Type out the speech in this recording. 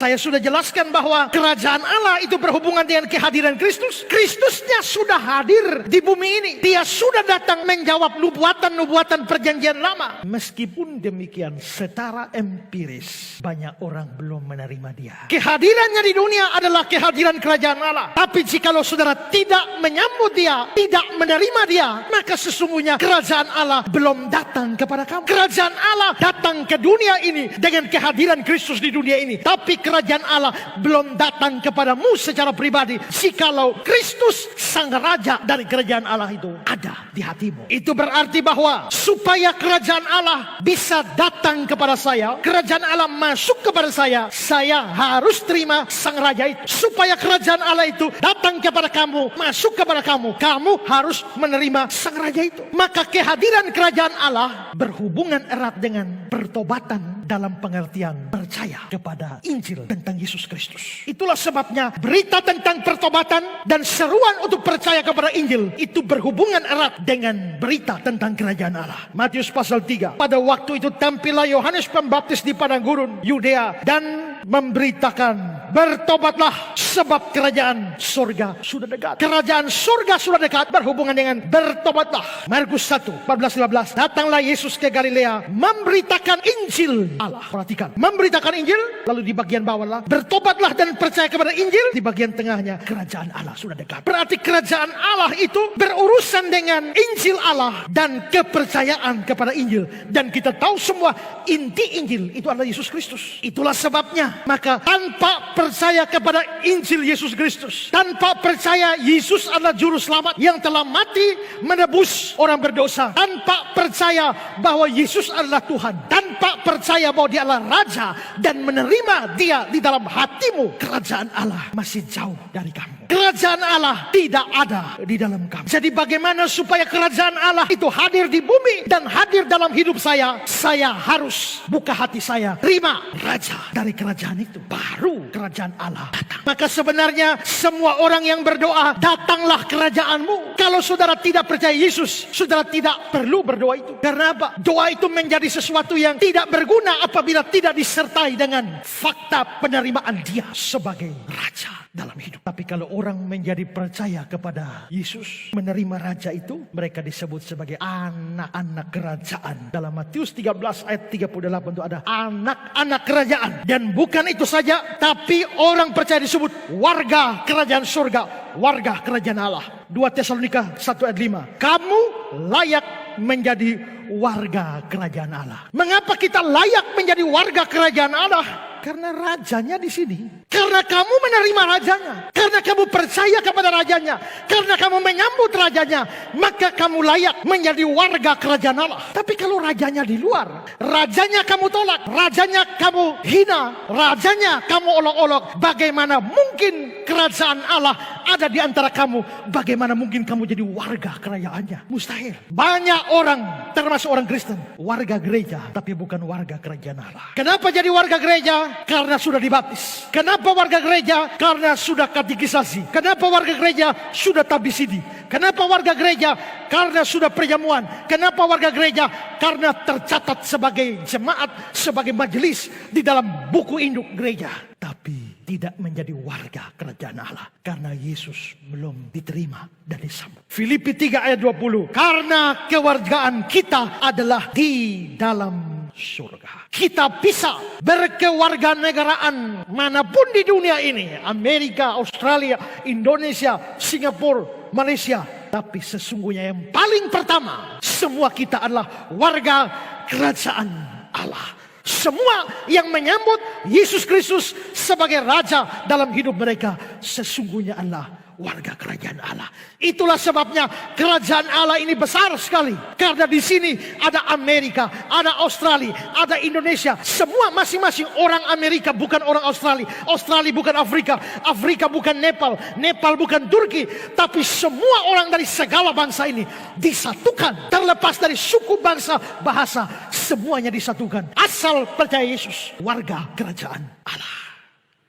Saya sudah jelaskan bahwa kerajaan Allah itu berhubungan dengan kehadiran Kristus. Kristusnya sudah hadir di bumi ini. Dia sudah datang menjawab nubuatan-nubuatan perjanjian lama. Meskipun demikian, secara empiris banyak orang belum menerima dia. Kehadirannya di dunia adalah kehadiran kerajaan Allah. Tapi jikalau saudara tidak menyambut dia, tidak menerima dia, maka sesungguhnya kerajaan Allah belum datang kepada kamu. Kerajaan Allah datang ke dunia ini dengan kehadiran Kristus di dunia ini. Tapi kerajaan Allah belum datang kepadamu secara pribadi jikalau Kristus sang raja dari kerajaan Allah itu ada di hatimu. Itu berarti bahwa supaya kerajaan Allah bisa datang kepada saya, kerajaan Allah masuk kepada saya harus terima sang raja itu. Supaya kerajaan Allah itu datang kepada kamu, masuk kepada kamu, kamu harus menerima sang raja itu. Maka kehadiran kerajaan Allah berhubungan erat dengan pertobatan dalam pengertian percaya kepada Injil tentang Yesus Kristus. Itulah sebabnya berita tentang pertobatan dan seruan untuk percaya kepada Injil itu berhubungan erat dengan berita tentang kerajaan Allah. Matius pasal 3. Pada waktu itu tampillah Yohanes Pembaptis di padang gurun Yudea dan memberitakan, bertobatlah sebab kerajaan surga sudah dekat. Kerajaan surga sudah dekat berhubungan dengan bertobatlah. Markus 1, 14-15. Datanglah Yesus ke Galilea memberitakan Injil Allah. Perhatikan, memberitakan Injil, lalu di bagian bawah bertobatlah dan percaya kepada Injil. Di bagian tengahnya kerajaan Allah sudah dekat. Berarti kerajaan Allah itu berurusan dengan Injil Allah dan kepercayaan kepada Injil. Dan kita tahu semua inti Injil itu adalah Yesus Kristus. Itulah sebabnya maka tanpa percaya kepada Injil Yesus Kristus, tanpa percaya Yesus adalah juru selamat yang telah mati menebus orang berdosa, tanpa percaya bahwa Yesus adalah Tuhan, tanpa percaya bahwa dia adalah Raja dan menerima dia di dalam hatimu, kerajaan Allah masih jauh dari kamu. Kerajaan Allah tidak ada di dalam kamu. Jadi bagaimana supaya kerajaan Allah itu hadir di bumi dan hadir dalam hidup saya? Saya harus buka hati saya, terima Raja dari kerajaan itu. Baru kerajaan Allah datang. Maka sebenarnya semua orang yang berdoa, datanglah kerajaanmu. Kalau saudara tidak percaya Yesus, saudara tidak perlu berdoa itu. Karena apa? Doa itu menjadi sesuatu yang tidak berguna apabila tidak disertai dengan fakta penerimaan dia sebagai Raja dalam hidup. Tapi kalau orang menjadi percaya kepada Yesus, menerima Raja itu, mereka disebut sebagai anak-anak kerajaan. Dalam Matius 13 ayat 38 itu ada anak-anak kerajaan. Dan bukan itu saja, tapi orang percaya disebut warga kerajaan surga, warga kerajaan Allah. 2 Tesalonika 1 ayat 5. Kamu layak menjadi warga kerajaan Allah. Mengapa kita layak menjadi warga kerajaan Allah? Karena rajanya di sini. Karena kamu menerima rajanya. Karena kamu percaya kepada rajanya. Karena kamu menyambut rajanya. Maka kamu layak menjadi warga kerajaan Allah. Tapi kalau rajanya di luar, rajanya kamu tolak, rajanya kamu hina, rajanya kamu olok-olok, bagaimana mungkin kerajaan Allah ada di antara kamu? Bagaimana mungkin kamu jadi warga kerajaannya? Mustahil. Banyak orang, termasuk orang Kristen, warga gereja, tapi bukan warga kerajaan Allah. Kenapa jadi warga gereja? Karena sudah dibaptis. Kenapa warga gereja? Karena sudah katekisasi. Kenapa warga gereja? Sudah tabisidi. Kenapa warga gereja? Karena sudah perjamuan. Kenapa warga gereja? Karena tercatat sebagai jemaat, sebagai majelis di dalam buku induk gereja. Tapi tidak menjadi warga kerajaan Allah karena Yesus belum diterima dan disambut. Filipi 3 ayat 20. Karena kewargaan kita adalah di dalam surga. Kita bisa berkewarganegaraan manapun di dunia ini. Amerika, Australia, Indonesia, Singapura, Malaysia. Tapi sesungguhnya yang paling pertama, semua kita adalah warga kerajaan Allah. Semua yang menyambut Yesus Kristus sebagai Raja dalam hidup mereka sesungguhnya adalah warga kerajaan Allah. Itulah sebabnya kerajaan Allah ini besar sekali. Karena di sini ada Amerika, ada Australia, ada Indonesia. Semua masing-masing orang Amerika bukan orang Australia. Australia bukan Afrika. Afrika bukan Nepal. Nepal bukan Turki. Tapi semua orang dari segala bangsa ini disatukan. Terlepas dari suku, bangsa, bahasa. Semuanya disatukan. Asal percaya Yesus. Warga kerajaan Allah.